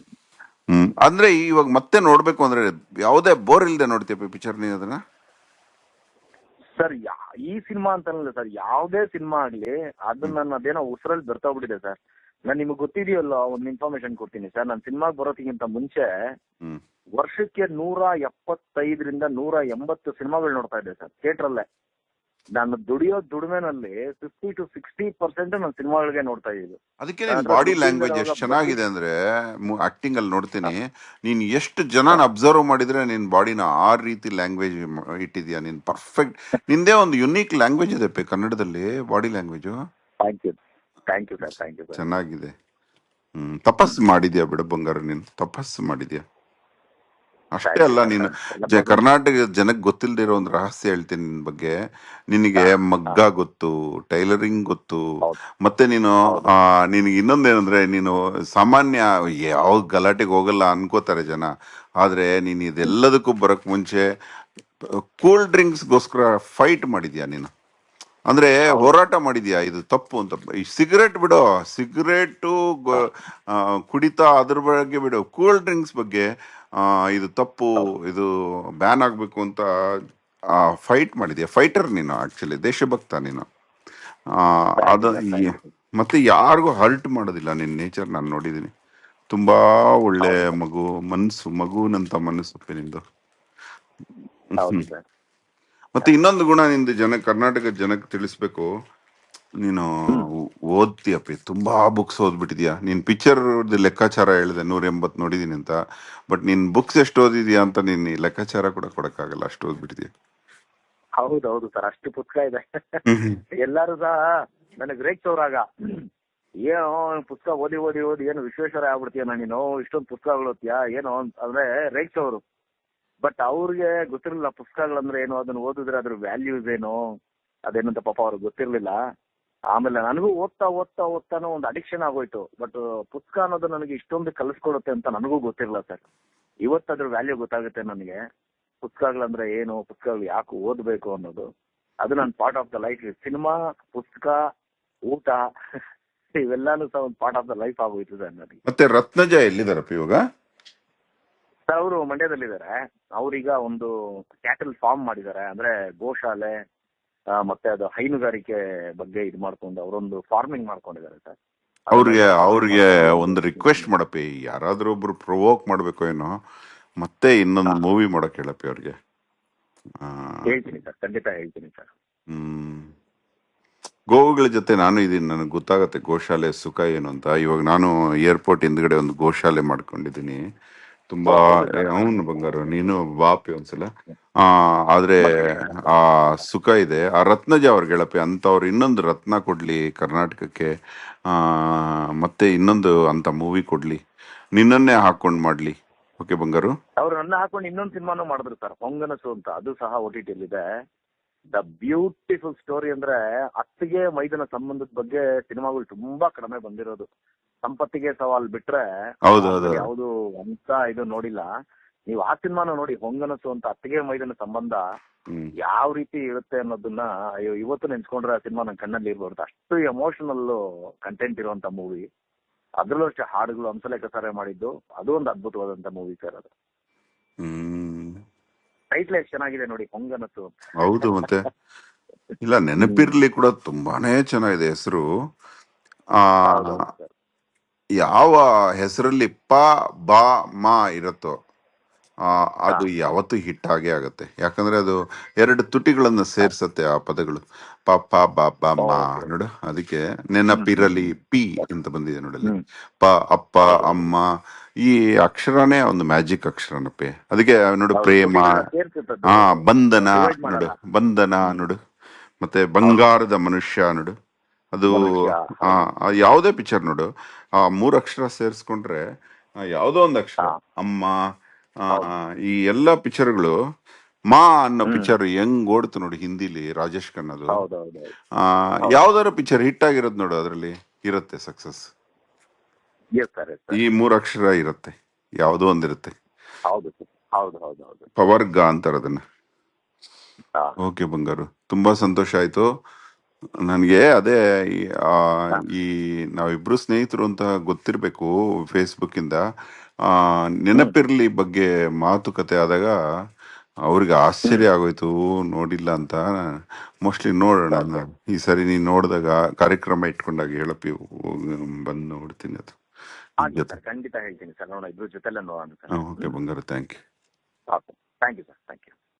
ಅಂದ್ರೆ ಇವಾಗ ಮತ್ತೆ ನೋಡ್ಬೇಕು ಅಂದ್ರೆ ಯಾವುದೇ ಬೋರ್ ಇಲ್ಲದೆ ನೋಡ್ತೀಯಪ್ಪ ಪಿಕ್ಚರ್ ನೀನ್ ಅದನ್ನ? ಸರ್ ಈ ಸಿನಿಮಾ ಅಂತನಲ್ಲ ಸರ್, ಯಾವುದೇ ಸಿನಿಮಾ ಆಗ್ಲಿ ಅದನ್ನ ನಾನು ಅದೇನೋ ಉಸಿರಲ್ಲಿ ಬಿಡ್ತಾಗ್ಬಿಟ್ಟಿದೆ ಸರ್. ನಾನು ನಿಮಗೆ ಗೊತ್ತಿದೆಯಲ್ಲ, ಒಂದು ಇನ್ಫಾರ್ಮೇಶನ್ ಕೊಡ್ತೀನಿ ಸರ್. ನಾನು ಸಿನಿಮಾಗೆ ಬರೋದಕ್ಕಿಂತ ಮುಂಚೆ ಹ್ಮ್ ವರ್ಷಕ್ಕೆ 175ರಿಂದ 180 ಸಿನಿಮಾಗಳು ನೋಡ್ತಾ ಇದ್ದೆ ಸರ್ ಥಿಯೇಟರ್ ಅಲ್ಲೇ. ನಾನು ದುಡಿಯೋ ದುಡಿಮೆನಲ್ಲಿ 50 to 60% ನಾನು ಸಿನಿಮಾಗಳಿಗೆ ನೋಡ್ತಾ ಇದ್ದು. ಅದಕ್ಕೆ ನನ್ನ ನಿನ್ ಹತ್ರ ಬಾಡಿ ದುಡ್ಡು ಲ್ಯಾಂಗ್ವೇಜ್ ಇಲ್ದಿರೋವಾಗ ಎಷ್ಟು ಚೆನ್ನಾಗಿದೆ ಅಂದ್ರೆ, ಆಕ್ಟಿಂಗ್ ಅಲ್ಲಿ ನೋಡ್ತೀನಿ. ಹಾ, ನೀನ್ ಎಷ್ಟು ಜನನ ಹಾ. ಅಬ್ಸರ್ವ್ ಮಾಡಿದ್ರೆ ನಿನ್ ಬಾಡಿನ ಆ ರೀತಿ ಲ್ಯಾಂಗ್ವೇಜ್ ಇಟ್ಟಿದ್ಯಾ ನೀನ್. ಪರ್ಫೆಕ್ಟ್. ನಿಂದೇ ಒಂದು ಯುನೀಕ್ ಲ್ಯಾಂಗ್ವೇಜ್ ಇದೆ ಕನ್ನಡದಲ್ಲಿ, body language thank you sir, thank you sir. ಚೆನ್ನಾಗಿದೆ. ತಪಸ್ಸು ಮಾಡಿದ್ಯಾ ಬಿಡು ಬಂಗಾರ, ನೀನು ತಪಸ್ಸು ಮಾಡಿದ್ಯಾ. ಅಷ್ಟೇ ಥ್ಯಾಂಕ್ ಯು ಅಲ್ಲ, ಸರ್. ನೀನು ಎಲ್ಲ ಮೊದಲು. ಕರ್ನಾಟಕ ಜನಕ್ಕೆ ಗೊತ್ತಿಲ್ದಿರೋ ಒಂದು ರಹಸ್ಯ ಹೇಳ್ತೀನಿ ನಿನ್ ಬಗ್ಗೆ. ನಿನಗೆ ಹಾ, ಹಾ. ಮಗ್ಗ ಗೊತ್ತು, ಟೈಲರಿಂಗ್ ಗೊತ್ತು. ಹೌದು ಮತ್ತೆ ನೀನು ಹೌದು. ನಿನಗೆ ಇನ್ನೊಂದೇನಂದ್ರೆ, ನೀನು ಸಾಮಾನ್ಯ ಯಾವ ಗಲಾಟೆಗೆ ಹೋಗಲ್ಲ ಅನ್ಕೋತಾರೆ ಜನ. ಆದ್ರೆ ನೀನು ಇದೆಲ್ಲದಕ್ಕೂ ಬರಕ್ ಮುಂಚೆ ಕೂಲ್ ಡ್ರಿಂಕ್ಸ್ಗೋಸ್ಕರ ಫೈಟ್ ಮಾಡಿದ್ಯಾ ನೀನು? ಅಂದ್ರೆ ಹೌದು ಹೋರಾಟ ಮಾಡಿದ್ಯಾ ಇದು ತಪ್ಪು ಅಂತ? ಈ ಸಿಗರೇಟ್ ಬಿಡು, ಸಿಗರೇಟು ಕುಡಿತಾ ಅದ್ರ ಬಗ್ಗೆ ಬಿಡು, ಕೂಲ್ ಡ್ರಿಂಕ್ಸ್ ಬಗ್ಗೆ ಇದು ತಪ್ಪು, ಹೌದು ಇದು ಬ್ಯಾನ್ ಆಗ್ಬೇಕು ಅಂತ ಫೈಟ್ ಮಾಡಿದ್ಯಾ. ಫೈಟರ್ ನೀನು, ಆಕ್ಚುಲಿ ದೇಶಭಕ್ತ ನೀನು. ಆ, ಥ್ಯಾಂಕ್ ಅದ ಯು ಸರ್ ಥ್ಯಾಂಕ್ ಯು. ಮತ್ತೆ ಯಾರಿಗೂ ಹರ್ಟ್ ಮಾಡೋದಿಲ್ಲ ನಿನ್ನ ನೇಚರ್ ನಾನು ನೋಡಿದ್ದೀನಿ. ತುಂಬಾ ಒಳ್ಳೆ ಹೌದು ಸರ್ ಮಗು, ಮನಸ್ಸು, ಮಗುವಿನಂತ ಮನಸ್ಸು ನಿಂದು. ಹೌದು ಸರ್. ಮತ್ತೆ ಇನ್ನೊಂದು ಗುಣ ನಿಂದು, ಕರ್ನಾಟಕದ ಜನಕ್ಕೆ ತಿಳಿಸ್ಬೇಕು. ನೀನು ಹ್ಮ್ ಓದ್ತೀಯಪ್ಪಿ, ತುಂಬಾ ಬುಕ್ಸ್ ಓದ್ಬಿಟ್ಟಿದ್ಯಾ. ನೀನ್ ಪಿಕ್ಚರ್ ಲೆಕ್ಕಾಚಾರ ಹೇಳಿದೆ 180 ನೋಡಿದೀನಿ ಅಂತ. ಬಟ್ ನೀನ್ ಬುಕ್ಸ್ ಎಷ್ಟು ಓದಿದ್ಯಾ ಅಂತ ನೀನ್ ಈ ಲೆಕ್ಕಾಚಾರ ಕೂಡ ಕೊಡಕ್ಕಾಗಲ್ಲ, ಅಷ್ಟು ಓದ್ಬಿಟ್ಟಿದ್ಯಾ. ಹೌದು ಹೌದು ಸರ್, ಅಷ್ಟು ಪುಸ್ತಕ ಇದೆ. ಹ್ಮ್ ಎಲ್ಲಾರು ಸಹ ನನಗೆ ರೇಗ್ಸೋರಾಗ, ಏನೋ ಪುಸ್ತಕ ಓದಿ ಓದಿ ಓದಿ ಏನು ವಿಶ್ವೇಶ್ವರ ಆಗ್ಬಿಡ್ತೀಯ ನೀನು, ಇಷ್ಟೊಂದು ಪುಸ್ತಕಗಳು ಓದ್ತೀಯಾ ಏನೋ ಅಂದ್ರೆ ರೇಗ್ಸೋರು. ಬಟ್ ಅವ್ರಿಗೆ ಗೊತ್ತಿರಲಿಲ್ಲ ಪುಸ್ತಕಗಳಂದ್ರೆ ಏನು, ಅದನ್ನ ಓದಿದ್ರೆ ಅದ್ರ ವ್ಯಾಲ್ಯೂಸ್ ಏನು ಅದೇನಂತ ಪಾಪ ಅವ್ರಿಗೆ ಗೊತ್ತಿರ್ಲಿಲ್ಲ. ಆಮೇಲೆ ನನಗೂ ಓದ್ತಾ ಓದ್ತಾ ಓದ್ತಾನೋ ಒಂದು ಅಡಿಕ್ಷನ್ ಆಗೋಯ್ತು. ಬಟ್ ಪುಸ್ತಕ ಅನ್ನೋದು ನನಗೆ ಇಷ್ಟೊಂದು ಕಲಿಸ್ಕೊಡುತ್ತೆ ಅಂತ ನನಗೂ ಗೊತ್ತಿರಲಿಲ್ಲ ಸರ್. ಇವತ್ತು ಅದ್ರ ವ್ಯಾಲ್ಯೂ ಗೊತ್ತಾಗುತ್ತೆ ನನಗೆ. ಪುಸ್ತಕಗಳಂದ್ರೆ ಏನು, ಪುಸ್ತಕಗಳು ಯಾಕೆ ಓದ್ಬೇಕು ಅನ್ನೋದು, ಅದು ನನ್ನ part of the life. Cinema, ಪುಸ್ತಕ, ಊಟ ಇವೆಲ್ಲಾನು ಸಹ ಒಂದು ಪಾರ್ಟ್ ಆಫ್ ದ ಲೈಫ್ ಆಗೋಯ್ತು ಸರ್ ನನಗೆ. ಮತ್ತೆ ರತ್ನಜ ಎಲ್ಲಿದಾರಪ್ಪ ಇವಾಗ? ಸರ್ ಅವರು ಮಂಡ್ಯದಲ್ಲಿದ್ದಾರೆ. ಅವ್ರೀಗ ಒಂದು ಕ್ಯಾಟಲ್ ಫಾರ್ಮ್ ಮಾಡಿದ್ದಾರೆ, ಅಂದ್ರೆ ಗೋಶಾಲೆ ಮತ್ತೆ ಅದು ಹೈನುಗಾರಿಕೆ ಬಗ್ಗೆ ಇದು ಮಾಡ್ಕೊಂಡು ಅವರೊಂದು ಫಾರ್ಮಿಂಗ್ ಮಾಡ್ಕೊಂಡಿದ್ದಾರೆ ಸರ್. ಅವ್ರಿಗೆ ಅದನ್ನೆಲ್ಲ ಫಾಲೋ ಅವ್ರಿಗೆ ಮಾಡ್ಕೊಂಡು ಒಂದು ರಿಕ್ವೆಸ್ಟ್ ಮಾಡಪ್ಪಿ, ಯಾರಾದ್ರೂ ಒಬ್ರು ಪ್ರೊವೋಕ್ ಮಾಡ್ಬೇಕು ಏನೋ, ಮತ್ತೆ ಇನ್ನೊಂದು ಮೂವಿ ಮಾಡಕ್ ಹೇಳಪ್ಪಿ ಅವ್ರಿಗೆ. ಆ, ಹೇಳ್ತೀನಿ ಸರ್, ಖಂಡಿತ ಹೇಳ್ತೀನಿ ಸರ್. ಹ್ಮ್ ಗೋವುಗಳ ಜೊತೆ ನಾನು ಇದೀನಿ, ನನಗೆ ಗೊತ್ತಾಗತ್ತೆ ಗೋಶಾಲೆ ಸುಖ ಏನು ಅಂತ. ಇವಾಗ ನಾನು ಏರ್ಪೋರ್ಟ್ ಹಿಂದ್ಗಡೆ ಒಂದು ಗೋಶಾಲೆ ಮಾಡ್ಕೊಂಡಿದ್ದೀನಿ. ತುಂಬಾ ಹೌದು ಸರ್. ಅವನು ಬಂಗಾರ, ನೀನು ಬಾಪಿ ಒಂದ್ಸಲ. ಆ ಆದ್ರೆ ಬರ್ತೀನಿ ಸರ್. ಆ ಸುಖ ಇದೆ. ಆ ರತ್ನಜ ಅವ್ರಿಗೆ ಹೇಳಪ್ಪಿ, ಅಂತವ್ರು ಇನ್ನೊಂದು ರತ್ನ ಕೊಡ್ಲಿ ಕರ್ನಾಟಕಕ್ಕೆ. ಆ ಮತ್ತೆ ಇನ್ನೊಂದು ಅಂತ ಮೂವಿ ಕೊಡ್ಲಿ, ನಿನ್ನನ್ನೇ ಹಾಕೊಂಡ್ ಮಾಡ್ಲಿ. ಓಕೆ ಬಂಗಾರು? ಅವ್ರು ನನ್ನ ಹಾಕೊಂಡು ಇನ್ನೊಂದು ಸಿನಿಮಾನು ಮಾಡಿದ್ರು ಸರ್, ಹೊಂಗನಸು ಅಂತ. ಅದು ಸಹ OTT ಇದೆ. The beautiful story. ಅಂದ್ರೆ ಅತ್ತಿಗೆ ಮೈದನ ಸಂಬಂಧದ ಬಗ್ಗೆ ಸಿನಿಮಾಗಳು ತುಂಬಾ ಕಡಿಮೆ ಬಂದಿರೋದು. ಸಂಪತ್ತಿಗೆ ಸವಾಲ್ ಬಿಟ್ರೆ ಹೌದು ಹೌದು ಆದ್ಮೇಲೆ ಯಾವುದು ಅಂತ ಇದು ನೋಡಿಲ್ಲ. ನೀವು ಆ ಸಿನಿಮಾನ ನೋಡಿ, ಹೊಂಗನಸು ಅಂತ. ಅತ್ತಿಗೆ ಮೈದನ ಸಂಬಂಧ ಹ್ಮ್ ಯಾವ ರೀತಿ ಇರುತ್ತೆ ಅನ್ನೋದನ್ನ ಅಯ್ಯೋ ಇವತ್ತು ನೆನ್ಸ್ಕೊಂಡ್ರೆ ಆ ಸಿನಿಮಾ ನನ್ನ ಕಣ್ಣಲ್ಲಿ ಇರ್ಬಾರ್ದು. ಅಷ್ಟು ಎಮೋಷನಲ್ ಕಂಟೆಂಟ್ ಇರುವಂತ ಮೂವಿ. ಅದ್ರಲ್ಲೂ ಅಷ್ಟೇ ಹಾಡುಗಳು ಹಂಸಲೇಖ ಸಾರೆ ಮಾಡಿದ್ದು, ಅದು ಒಂದು ಅದ್ಭುತವಾದಂತ ಮೂವಿ ಸರ್. ಅದು ಹ್ಮ್ ಟೈಟ್ಲ್ ಎಷ್ಟು ಚೆನ್ನಾಗಿದೆ ನೋಡಿ, ಹೊಂಗನಸು. ಹೌದು. ಮತ್ತೆ ಇಲ್ಲ, ಹ್ಮ್ ನೆನಪಿರ್ಲಿ ಕೂಡ ತುಂಬಾನೇ ಚೆನ್ನಾಗಿದೆ ಹೆಸರು. ಆ ಹೌದೌದು ಸರ್. ಯಾವ ಹೆಸರಲ್ಲಿ ಪ ಬ ಮ ಇರುತ್ತೋ ಹಾ ಅದು ಯಾವತ್ತೂ ಹಿಟ್ ಆಗೇ ಆಗತ್ತೆ. ಯಾಕಂದ್ರೆ ಅದು ಎರಡು ತುಟಿಗಳನ್ನ ಸೇರ್ಸತ್ತೆ ಆ ಪದಗಳು. ಪ ಪ ಬ ಬ ಮ ಓಕೆ. ನೋಡು. ಅದಕ್ಕೆ ಹ್ಮ್ ಹ್ಮ್ ನೆನಪಿರಲಿ ಹ್ಮ್ ಪಿ ಅಂತ ಬಂದಿದೆ ನೋಡಲ್ಲಿ. ಹ್ಮ್ ಪ, ಅಪ್ಪ, ಹೌದೌದು ಅಮ್ಮ, ಈ ಅಕ್ಷರನೇ ಒಂದು ಮ್ಯಾಜಿಕ್ ಅಕ್ಷರನಪ್ಪೆ. ಅದಕ್ಕೆ ನೋಡು, ಹೌದು. ಪ್ರೇಮ, ತುಟಿಗಳನ್ನ ಸೇರ್ಸುತ್ತದು, ಬಂಧನ ಡಿವೈಡ್ ನೋಡು, ಮಾಡಲ್ಲ. ಬಂಧನ ಹ್ಮ್ ನೋಡು. ಮತ್ತೆ ಹೌದು ಸರ್. ಬಂಗಾರದ ಮನುಷ್ಯ ನೋಡು. ಅದು ಮನುಷ್ಯ. ಹೌದು. ಯಾವುದೇ ಪಿಕ್ಚರ್ ನೋಡು, ಆ ಮೂರು ಅಕ್ಷರ ಸೇರಿಸ್ಕೊಂಡ್ರೆ ಯಾವುದೋ ಒಂದು ಅಕ್ಷರ. ಹಾ ಅಮ್ಮ, ಆ, ಹೌದು. ಈ ಎಲ್ಲ ಪಿಕ್ಚರ್ಗಳು, ಮಾ ಅನ್ನೋ ಹ್ಮ್ ಪಿಕ್ಚರ್ ಹೆಂಗ್ ಓಡ್ತು ನೋಡಿ ಹಿಂದಿಲಿ, ರಾಜೇಶ್ ಖನ್ನದು. ಹೌದೌದು. ಆ ಹೌದು. ಯಾವ್ದಾರ ಪಿಕ್ಚರ್ ಹಿಟ್ ಆಗಿರೋದು ನೋಡು, ಅದರಲ್ಲಿ ಇರುತ್ತೆ ಸಕ್ಸಸ್. ಎಸ್ ಸರ್, ಎಸ್ ಈ ಸರ್. ಮೂರು ಅಕ್ಷರ ಇರುತ್ತೆ, ಯಾವುದೋ ಒಂದಿರುತ್ತೆ. ಹೌದು ಸರ್. ಹೌದು ಹೌದು ಹೌದು. ಪವರ್ಗ ಅಂತಾರ ಅದನ್ನ. ಹಾ ಓಕೆ ಬಂಗಾರು, ತುಂಬಾ ಸಂತೋಷ ಆಯ್ತು ನನಗೆ. ಅದೇ ಈ ಆ, ಹಾ ಈ ನಾವಿಬ್ರು ಸ್ನೇಹಿತರು ಅಂತ ಗೊತ್ತಿರಬೇಕು ಫೇಸ್ಬುಕ್ ಇಂದ. ಆ ಹ್ಮ್ ನೆನಪಿರ್ಲಿ ಬಗ್ಗೆ ಮಾತುಕತೆ ಆದಾಗ ಅವ್ರಿಗೆ ಹ್ಮ್ ಆಶ್ಚರ್ಯ ಆಗೋಯ್ತು, ನೋಡಿಲ್ಲ ಅಂತ. ಮೋಸ್ಟ್ಲಿ ನೋಡೋಣ ಓಕೆ. ಈ ಸರಿ. ನೀನು ನೋಡಿದಾಗ ಕಾರ್ಯಕ್ರಮ ಇಟ್ಕೊಂಡಾಗ ಹೇಳಪ್ಪಿ, ಬಂದು ನೋಡ್ತೀನಿ ಅದು ನಿನ್ ಆಗ್ಲಿ ಜೊತೆ. ಸರ್, ಖಂಡಿತ ಹೇಳ್ತೀನಿ ಸರ್. ನೋಡೋಣ, ಇದ್ರ ಜೊತೆಲ್ಲ ನೋಡೋಣ ಸರ್. ಓಕೆ ಬಂಗಾರು, thank you. Okay. Thank you sir, thank you.